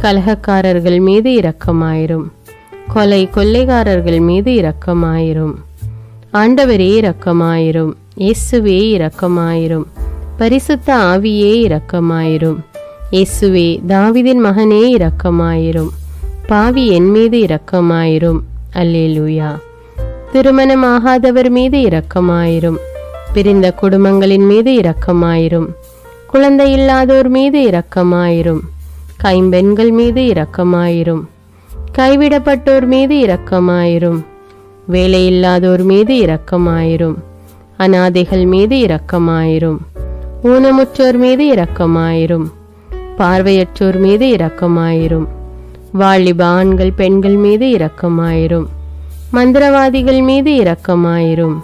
கலகக்காரர்கள் மீது இரக்கமாயிரும். கொள்ளைக்காரர்கள் மீது இரக்கமாயிரும். ஆண்டவரே இரக்கமாயிரும். இயேசுவே இரக்கமாயிரும். பரிசுத்த ஆவியே இரக்கமாயிரும். இயேசுவே தாவீதின் மகனே இரக்கமாயிரும். பாவி என் மீது இரக்கமாயிரும். அல்லேலூயா. திருமணமாகாதவர் மீது இரக்கமாயிரும். பிரிந்த குடும்பங்களின் மீது இரக்கமாயிரும். குழந்தை இல்லாதோர் மீது இரக்கமாயிரும். கைம்பெண்கள் மீது இரக்கமாயிரும். கைவிடப்பட்டோர் மீது இரக்கமாயிரும். வேலையில்லாதோர் மீது இரக்கமாயிரும். அநாதைகள் மீது இரக்கமாயிரும். ஊனமுற்றோர் மீது இரக்கமாயிரும். பார்வையற்றோர் மீது இரக்கமாயிரும். வாலிப ஆண்கள் பெண்கள் மீது இரக்கமாயிரும். மந்திரவாதிகள் மீது இரக்கமாயிரும்.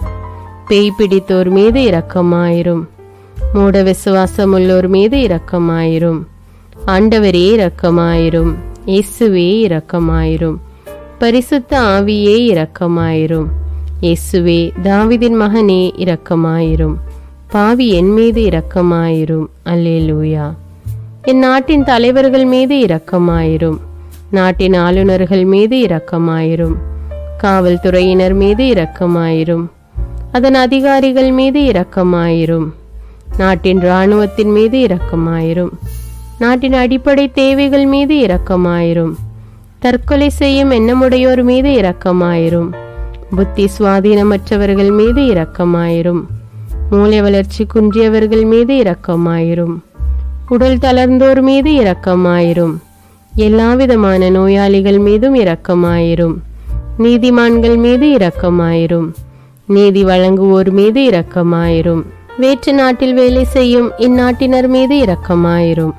பேய் பிடித்தோர் மீது இரக்கமாயிரும். மூட விசுவாசமுள்ளோர் மீது இரக்கமாயிரும். ஆண்டவரே இரக்கமாயிரும். இயேசுவே இரக்கமாயிரும். பரிசுத்த ஆவியே இரக்கமாயிரும். இயேசுவே தாவீதின் மகனே இரக்கமாயிரும். பாவி என் மீது இரக்கமாயிரும். அல்லேலூயா. என் நாட்டின் தலைவர்கள் மீது இரக்கமாயிரும். நாட்டின் ஆளுநர்கள் மீது இரக்கமாயிரும். காவல்துறையினர் மீது இரக்கமாயிரும். அதன் அதிகாரிகள் மீது இரக்கமாயிரும். நாட்டின் இராணுவத்தின் மீது இரக்கமாயிரும். நாட்டின் அடிப்படை தேவைகள் மீது இரக்கமாயிரும். தற்கொலை செய்யும் எண்ணமுடையோர் மீது இரக்கமாயிரும். புத்தி சுவாதீனமற்றவர்கள் மீது இரக்கமாயிரும். மூளை வளர்ச்சி குன்றியவர்கள் மீது இரக்கமாயிரும். உடல் தளர்ந்தோர் மீது இரக்கமாயிரும். எல்லாவிதமான நோயாளிகள் மீதும் இரக்கமாயிரும். நீதிமான்கள் மீது இரக்கமாயிரும். நீதி வழங்குவோர் மீது இரக்கமாயிரும். வேற்று நாட்டில் வேலை செய்யும் இந்நாட்டினர் மீது இரக்கமாயிரும்.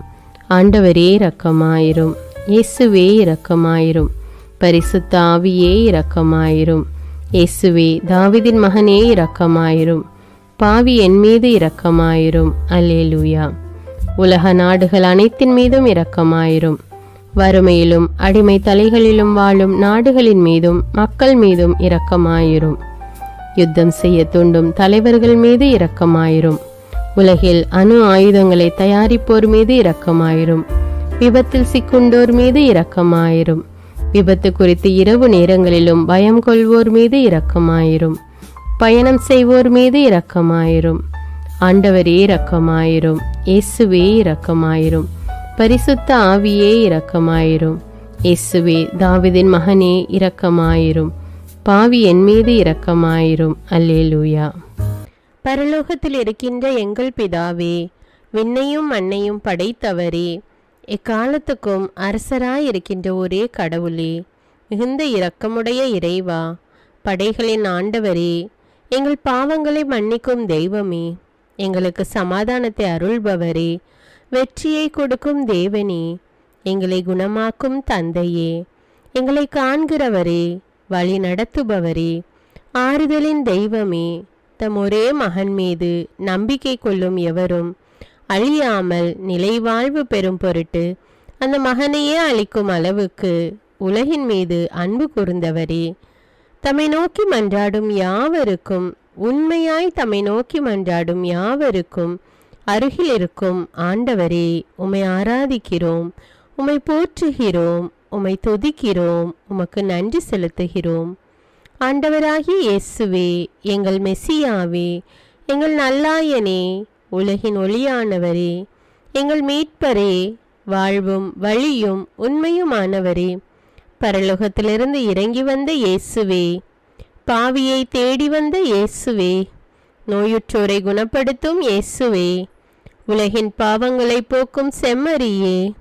ஆண்டவரே இரக்கமாயிரும். இயேசுவே இரக்கமாயிரும். பரிசுத்த ஆவியே இரக்கமாயிரும். இயேசுவே தாவீதின் மகனே இரக்கமாயிரும். பாவி என் மீது இரக்கமாயிரும். அல்லேலூயா. உலக நாடுகள் அனைத்தின் மீதும் இரக்கமாயிரும். வறுமையிலும் அடிமை தலைகளிலும் வாழும் நாடுகளின் மீதும் மக்கள் மீதும் இரக்கமாயிரும். யுத்தம் செய்ய தூண்டும் தலைவர்கள் மீது இரக்கமாயிரும். உலகில் அணு ஆயுதங்களை தயாரிப்போர் மீது இரக்கமாயிரும். விபத்தில் சிக்குண்டோர் மீது இரக்கமாயிரும். விபத்து குறித்து இரவு நேரங்களிலும் பயம் கொள்வோர் மீது இரக்கமாயிரும். பயணம் செய்வோர் மீது இரக்கமாயிரும். ஆண்டவரே இரக்கமாயிரும். இயேசுவே இரக்கமாயிரும். பரிசுத்த ஆவியே இரக்கமாயிரும். இயேசுவே தாவீதின் மகனே இரக்கமாயிரும். பாவி என் மீது இரக்கமாயிரும். அல்லேலூயா. பரலோகத்தில் இருக்கின்ற எங்கள் பிதாவே, விண்ணையும் மண்ணையும் படைத்தவரே, எக்காலத்துக்கும் அரசராயிருக்கின்ற ஒரே கடவுளே, மிகுந்த இரக்கமுடைய இறைவா, படைகளின் ஆண்டவரே, எங்கள் பாவங்களை மன்னிக்கும் தெய்வமே, எங்களுக்கு சமாதானத்தை அருள்பவரே, வெற்றியை கொடுக்கும் தேவனே, எங்களை குணமாக்கும் தந்தையே, எங்களை காண்கிறவரே, வழி நடத்துபவரே, ஆறுதலின் தெய்வமே, தம் ஒரே மகன் மீது நம்பிக்கை கொள்ளும் எவரும் அழியாமல் நிலைவாழ்வு பெறும் பொருட்டு அந்த மகனையே அளிக்கும் அளவுக்கு உலகின் மீது அன்பு கூர்ந்தவரே, தம்மை நோக்கி மன்றாடும் யாவருக்கும், உண்மையாய் தம்மை நோக்கி மன்றாடும் யாவருக்கும் அருகில் இருக்கும் ஆண்டவரே, உம்மை ஆராதிக்கிறோம், உம்மை போற்றுகிறோம், உம்மை துதிக்கிறோம், உமக்கு நன்றி செலுத்துகிறோம். ஆண்டவராகிய இயேசுவே, எங்கள் மெசியாவே, எங்கள் நல்லாயனே, உலகின் ஒளியானவரே, எங்கள் மீட்பரே, வாழ்வும் வழியும் உண்மையுமானவரே, பரலோகத்திலிருந்து இறங்கி வந்த இயேசுவே, பாவியை தேடி வந்த இயேசுவே, நோயுற்றோரை குணப்படுத்தும் இயேசுவே, உலகின் பாவங்களை போக்கும் செம்மறியே,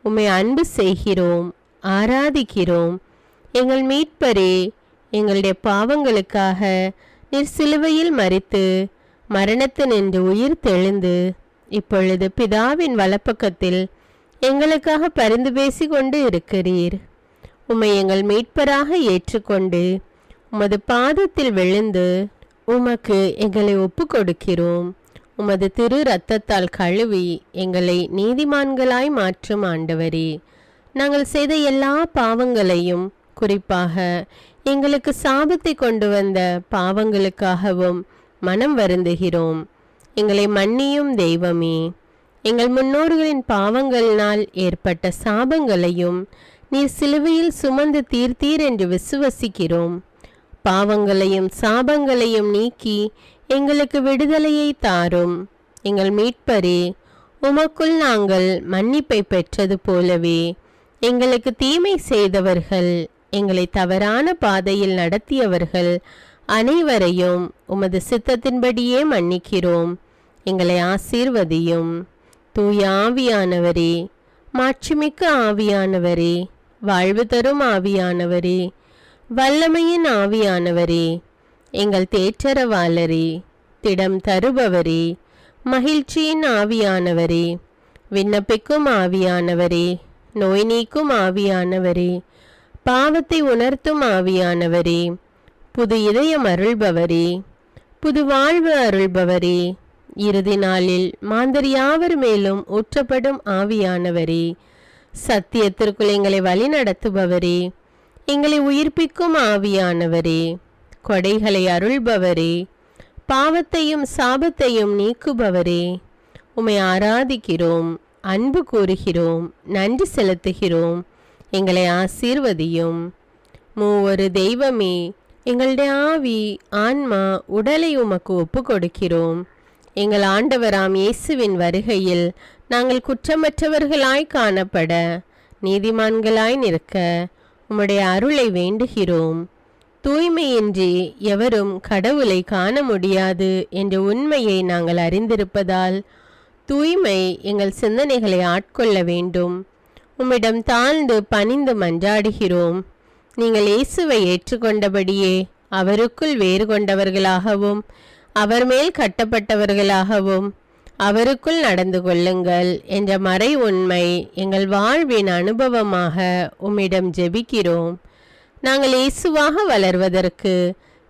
உம்மை அன்பு செய்கிறோம், ஆராதிக்கிறோம். எங்கள் மீட்பரே, எங்களுடைய பாவங்களுக்காக நீர் சிலுவையில் மரித்து மரணத்தினின்று உயிர் தெழுந்து இப்பொழுது பிதாவின் வலப்பக்கத்தில் எங்களுக்காக பரிந்து பேசி கொண்டு இருக்கிறீர். உம்மை எங்கள் மீட்பராக ஏற்றுக்கொண்டு உமது பாதத்தில் விழுந்து உமக்கு எங்களை ஒப்பு கொடுக்கிறோம். உமது திரு இரத்தத்தால் கழுவி எங்களை நீதிமான்களாய் மாற்றும் ஆண்டவரே, நாங்கள் செய்த எல்லா பாவங்களையும், குறிப்பாக எங்களுக்கு சாபத்தை கொண்டு வந்த பாவங்களுக்காகவும் மனம் வருந்துகிறோம். எங்களை மன்னியும் தெய்வமே. எங்கள் முன்னோர்களின் பாவங்களினால் ஏற்பட்ட சாபங்களையும் நீர் சிலுவையில் சுமந்து தீர்த்தீர் என்று விசுவசிக்கிறோம். பாவங்களையும் சாபங்களையும் நீக்கி எங்களுக்கு விடுதலையை தாரும். எங்கள் மீட்பரே, உமக்குள் நாங்கள் மன்னிப்பை பெற்றது போலவே எங்களுக்கு தீமை செய்தவர்கள், எங்களை தவறான பாதையில் நடத்தியவர்கள் அனைவரையும் உமது சித்தத்தின்படியே மன்னிக்கிறோம். எங்களை ஆசீர்வதியும். தூய ஆவியானவரே, மாட்சிமிக்க ஆவியானவரே, வாழ்வு தரும் ஆவியானவரே, வல்லமையின் ஆவியானவரே, எங்கள் தேற்றரவாளரே, திடம் தருபவரே, மகிழ்ச்சியின் ஆவியானவரே, விண்ணப்பிக்கும் ஆவியானவரே, நோய் நீக்கும் ஆவியானவரே, பாவத்தை உணர்த்தும் ஆவியானவரே, புது இதயம் அருள்பவரே, புது வாழ்வு அருள்பவரே, இறுதி நாளில் மாந்தர் யாவர் மேலும் ஊற்றப்படும் ஆவியானவரே, சத்தியத்திற்குள் எங்களை வழி நடத்துபவரே, எங்களை உயிர்ப்பிக்கும் ஆவியானவரே, கொடைகளை அருள்பவரே, பாவத்தையும் சாபத்தையும் நீக்குபவரே, உம்மை ஆராதிக்கிறோம், அன்பு கூறுகிறோம், நன்றி செலுத்துகிறோம். எங்களை ஆசீர்வதியும். மூவொரு தெய்வமே, எங்களுடைய ஆவி, ஆன்மா, உடலை உமக்கு ஒப்பு கொடுக்கிறோம். எங்கள் ஆண்டவராம் இயேசுவின் வருகையில் நாங்கள் குற்றமற்றவர்களாய் காணப்பட, நீதிமான்களாய் நிற்க உம்முடைய அருளை வேண்டுகிறோம். தூய்மையின்றி எவரும் கடவுளை காண முடியாது என்ற உண்மையை நாங்கள் அறிந்திருப்பதால் தூய்மை எங்கள் சிந்தனைகளை ஆட்கொள்ள வேண்டும். உம்மிடம் தாழ்ந்து பணிந்து மன்றாடுகிறோம். நீங்கள் இயேசுவை ஏற்றுக்கொண்டபடியே அவருக்குள் வேறு கொண்டவர்களாகவும் அவர் மேல் கட்டப்பட்டவர்களாகவும் அவருக்குள் நடந்து கொள்ளுங்கள் என்ற மறை உண்மை எங்கள் வாழ்வின் அனுபவமாக உம்மிடம் ஜெபிக்கிறோம். நாங்கள் இயேசுவாக வளர்வதற்கு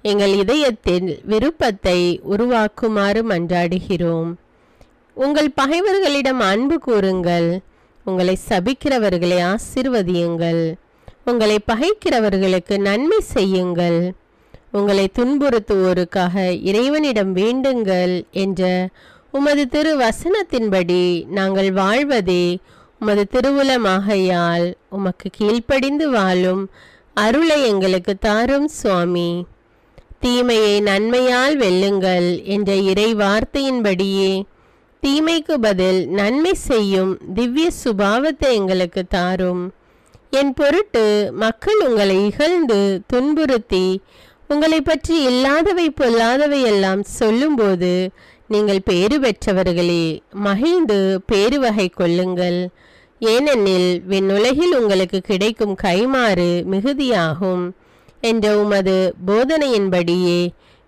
எங்கள் இதயத்தில் விருப்பத்தை உருவாக்குமாறு மன்றாடுகிறோம். உங்கள் பகைவர்களிடம் அன்பு கூறுங்கள். உங்களை சபிக்கிறவர்களை ஆசீர்வதியுங்கள். உங்களை பகைக்கிறவர்களுக்கு நன்மை செய்யுங்கள். உங்களை துன்புறுத்துவோருக்காக இறைவனிடம் வேண்டுங்கள் என்ற உமது திரு வசனத்தின்படி நாங்கள் வாழ்வதே உமது திருவுலமாகையால் உமக்கு கீழ்ப்படிந்து வாழும் அருளை எங்களுக்கு தாரும் சுவாமி. தீமையை நன்மையால் வெல்லுங்கள் என்ற இறை வார்த்தையின்படியே தீமைக்கு பதில் நன்மை செய்யும் திவ்ய சுபாவத்தை எங்களுக்கு தாரும். என் பொருட்டு மக்கள் உங்களை இகழ்ந்து துன்புறுத்தி உங்களை பற்றி இல்லாதவை பொல்லாதவை எல்லாம் சொல்லும்போது நீங்கள் பேறு பெற்றவர்களே, மகிழ்ந்து பேருவகை கொள்ளுங்கள். ஏனெனில் விண்ணுலகில் உங்களுக்கு கிடைக்கும் கைமாறு மிகுதியாகும் என்ற உமது போதனையின்படியே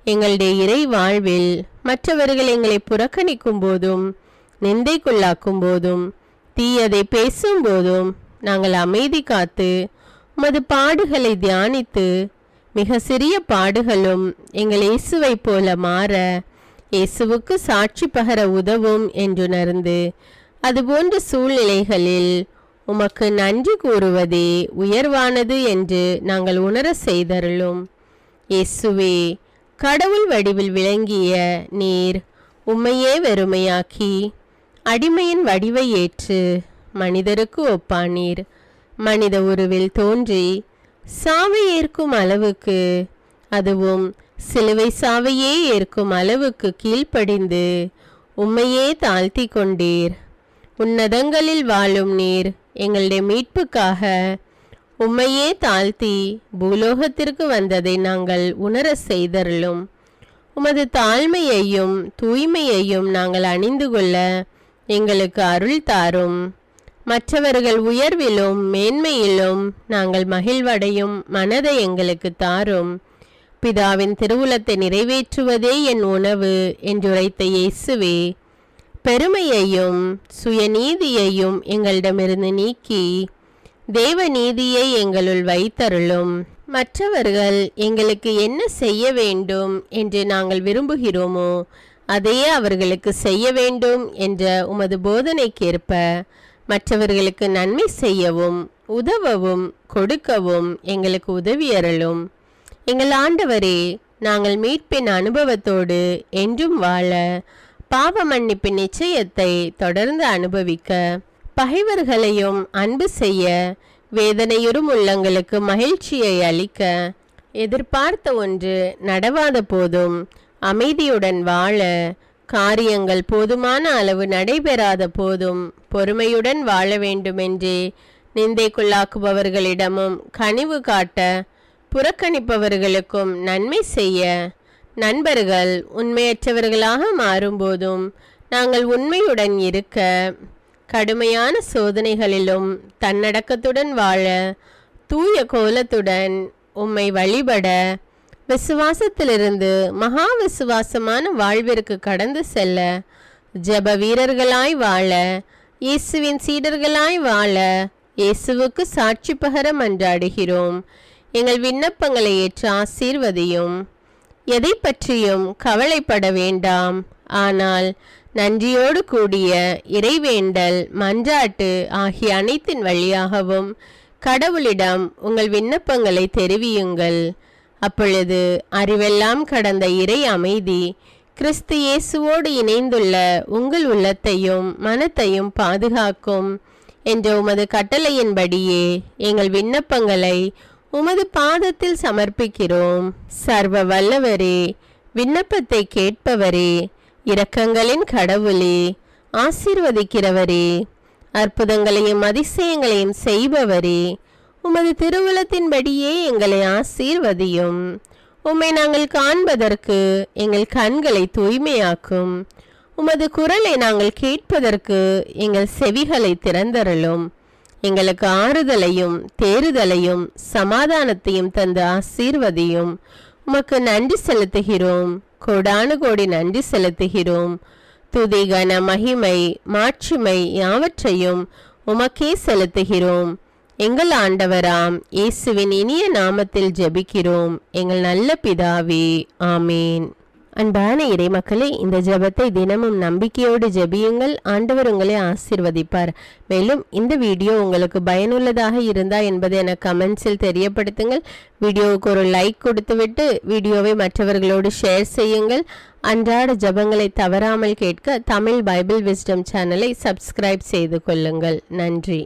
எங்களுடைய இறை வாழ்வில் மற்றவர்கள் எங்களை புறக்கணிக்கும் போதும் நிந்தைக்குள்ளாக்கும் போதும் தீயதை பேசும்போதும் நாங்கள் அமைதி காத்து உமது பாடுகளை தியானித்து மிக சிறிய பாடுகளும் எங்கள் இயேசுவை போல மாற இயேசுவுக்கு சாட்சி பகர உதவும் என்றுணர்ந்து அதுபோன்ற சூழ்நிலைகளில் உமக்கு நன்றி கூறுவதே உயர்வானது என்று நாங்கள் உணர செய்தருளும். இயேசுவே, கடவுள் வடிவில் விளங்கிய நீர் உம்மையே வெறுமையாக்கி அடிமையின் வடிவை ஏற்று மனிதருக்கு ஒப்பானீர். மனித உருவில் தோன்றி சாவை ஏற்கும் அளவுக்கு, அதுவும் சிலுவை சாவையே ஏற்கும் அளவுக்கு கீழ்ப்படிந்து உம்மையே தாழ்த்தி கொண்டீர். உன்னதங்களில் வாழும் நீர் எங்களுடைய மீட்புக்காக உம்மையே தாழ்த்தி பூலோகத்திற்கு வந்ததை நாங்கள் உணர செய்தருளும். உமது தாழ்மையையும் தூய்மையையும் நாங்கள் அணிந்து கொள்ள எங்களுக்கு அருள் தாரும். மற்றவர்கள் உயர்விலும் மேன்மையிலும் நாங்கள் மகிழ்வடையும் மனதை எங்களுக்கு தாரும். பிதாவின் திருவுளத்தை நிறைவேற்றுவதே என் உணவு என்றுரைத்த இயேசுவே, பெருமையையும் சுயநீதியையும் எங்களிடமிருந்து நீக்கி தேவ நீதியை எங்களுள் வைத்தருளும். மற்றவர்கள் எங்களுக்கு என்ன செய்ய வேண்டும் என்று நாங்கள் விரும்புகிறோமோ அதையே அவர்களுக்கு செய்ய வேண்டும் என்ற உமது போதனைக்கேற்ப மற்றவர்களுக்கு நன்மை செய்யவும் உதவவும் கொடுக்கவும் எங்களுக்கு உதவியருளும். எங்கள் ஆண்டவரே, நாங்கள் மீட்பின் அனுபவத்தோடு என்றும் வாழ, பாவ மன்னிப்பின் நிச்சயத்தை தொடர்ந்து அனுபவிக்க, பகைவர்களையும் அன்பு செய்ய, வேதனையுறும் உள்ளங்களுக்கு மகிழ்ச்சியை அளிக்க, எதிர்பார்த்த ஒன்று நடவாத போதும் அமைதியுடன் வாழ, காரியங்கள் போதுமான அளவு நடைபெறாத போதும் பொறுமையுடன் வாழ வேண்டுமென்றே நிந்தைக்குள்ளாக்குபவர்களிடமும் கனிவு காட்ட, புறக்கணிப்பவர்களுக்கும் நன்மை செய்ய, நண்பர்கள் உண்மையற்றவர்களாக மாறும்போதும் நாங்கள் உண்மையுடன் இருக்க, கடுமையான சோதனைகளிலும் தன்னடக்கத்துடன் வாழ, தூய கோலத்துடன் உம்மை வழிபட, விசுவாசத்திலிருந்து மகா விசுவாசமான வாழ்விற்கு கடந்து செல்ல, ஜெப வீரர்களாய் வாழ, இயேசுவின் சீடர்களாய் வாழ, இயேசுவுக்கு சாட்சி பகர மன்றாடுகிறோம். எங்கள் விண்ணப்பங்களை ஏற்று ஆசீர்வதியும். எதை பற்றியும் கவலைப்பட வேண்டாம். ஆனால் நன்றியோடு கூடிய இறைவேண்டல், மன்றாட்டு ஆகிய அனைத்தின் வழியாகவும் கடவுளிடம் உங்கள் விண்ணப்பங்களை தெரிவியுங்கள். அப்பொழுது அறிவெல்லாம் கடந்த இறை அமைதி கிறிஸ்து இயேசுவோடு இணைந்துள்ள உங்கள் உள்ளத்தையும் மனத்தையும் பாதுகாக்கும் என்ற உமது கட்டளையின்படியே எங்கள் விண்ணப்பங்களை உமது பாதத்தில் சமர்ப்பிக்கிறோம். சர்வ வல்லவரே, விண்ணப்பத்தை கேட்பவரே, இரக்கங்களின் கடவுளே, ஆசீர்வதிக்கிறவரே, அற்புதங்களையும் அதிசயங்களையும் செய்பவரே, உமது திருவுளத்தின்படியே எங்களை ஆசீர்வதியும். உம்மை நாங்கள் காண்பதற்கு எங்கள் கண்களை தூய்மையாக்கும். உமது குரலை நாங்கள் கேட்பதற்கு எங்கள் செவிகளை திறந்தருளும். எங்களுக்கு ஆறுதலையும் தேறுதலையும் சமாதானத்தையும் தந்து ஆசீர்வதியும். உமக்கு நன்றி செலுத்துகிறோம், கோடானு கோடி நன்றி செலுத்துகிறோம். துதி கன மகிமை மாட்சிமை யாவற்றையும் உமக்கே செலுத்துகிறோம். எங்கள் ஆண்டவராம் இயேசுவின் இனிய நாமத்தில் ஜெபிக்கிறோம் எங்கள் நல்ல பிதாவே, ஆமேன். அன்பான இறைமக்களே, இந்த ஜெபத்தை தினமும் நம்பிக்கையோடு ஜெபியுங்கள். ஆண்டவர் உங்களை ஆசீர்வதிப்பார். மேலும் இந்த வீடியோ உங்களுக்கு பயனுள்ளதாக இருந்தால் என்பதை எனக்கு கமெண்ட்ஸில் தெரியப்படுத்துங்கள். வீடியோவுக்கு ஒரு லைக் கொடுத்துவிட்டு வீடியோவை மற்றவர்களோடு ஷேர் செய்யுங்கள். அன்றாட ஜெபங்களை தவறாமல் கேட்க தமிழ் பைபிள் விஸ்டம் சேனலை சப்ஸ்கிரைப் செய்து கொள்ளுங்கள். நன்றி.